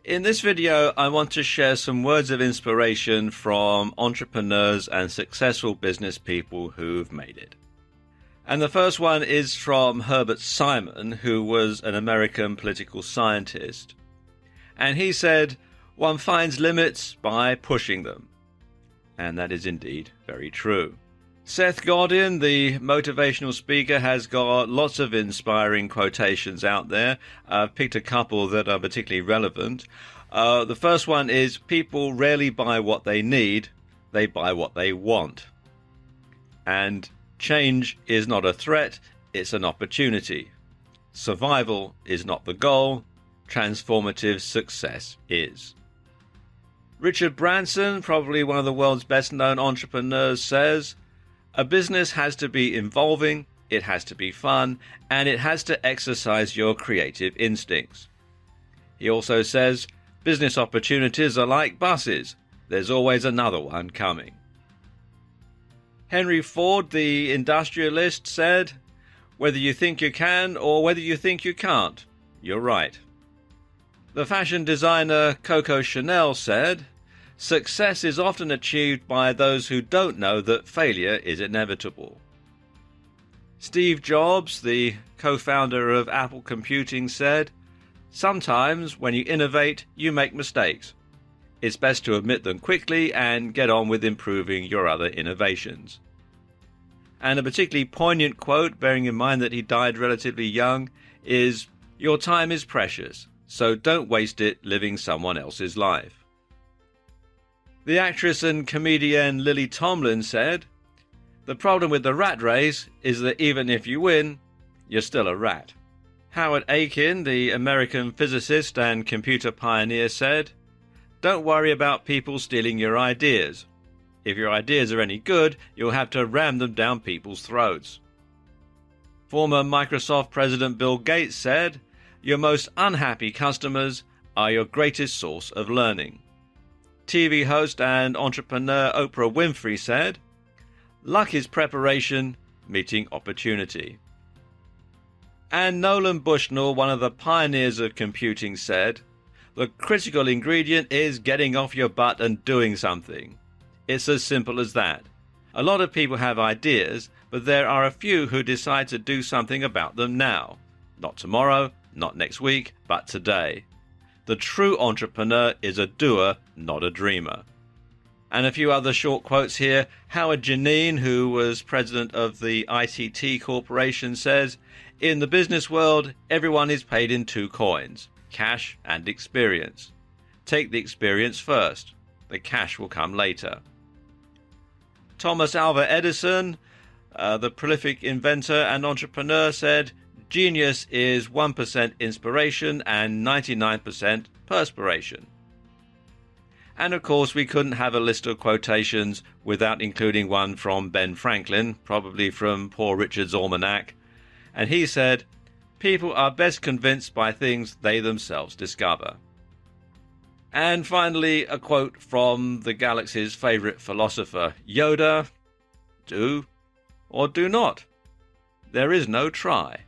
In this video, I want to share some words of inspiration from entrepreneurs and successful business people who've made it. And the first one is from Herbert Simon, who was an American political scientist. And he said, "One finds limits by pushing them." And that is indeed very true. Seth Godin, the motivational speaker, has got lots of inspiring quotations out there. I've picked a couple that are particularly relevant. The first one is, "People rarely buy what they need, they buy what they want." And change is not a threat, it's an opportunity. Survival is not the goal, transformative success is. Richard Branson, probably one of the world's best-known entrepreneurs, says, "A business has to be involving, it has to be fun, and it has to exercise your creative instincts." He also says, "Business opportunities are like buses. There's always another one coming." Henry Ford, the industrialist, said, "Whether you think you can or whether you think you can't, you're right." The fashion designer Coco Chanel said, "Success is often achieved by those who don't know that failure is inevitable." Steve Jobs, the co-founder of Apple Computing, said, "Sometimes when you innovate, you make mistakes. It's best to admit them quickly and get on with improving your other innovations." And a particularly poignant quote, bearing in mind that he died relatively young, is, "Your time is precious, so don't waste it living someone else's life." The actress and comedian Lily Tomlin said, "The problem with the rat race is that even if you win, you're still a rat." Howard Aiken, the American physicist and computer pioneer, said, "Don't worry about people stealing your ideas. If your ideas are any good, you'll have to ram them down people's throats." Former Microsoft President Bill Gates said, "Your most unhappy customers are your greatest source of learning." TV host and entrepreneur Oprah Winfrey said, "Luck is preparation, meeting opportunity." And Nolan Bushnell, one of the pioneers of computing, said, "The critical ingredient is getting off your butt and doing something. It's as simple as that. A lot of people have ideas, but there are a few who decide to do something about them now. Not tomorrow, not next week, but today. The true entrepreneur is a doer, not a dreamer." And a few other short quotes here. Howard Janine, who was president of the ITT Corporation, says, "In the business world, everyone is paid in two coins, cash and experience. Take the experience first. The cash will come later." Thomas Alva Edison, the prolific inventor and entrepreneur, said, "Genius is 1% inspiration and 99% perspiration." And of course, we couldn't have a list of quotations without including one from Ben Franklin, probably from Poor Richard's Almanac. And he said, "People are best convinced by things they themselves discover." And finally, a quote from the galaxy's favorite philosopher, Yoda, "Do or do not. There is no try."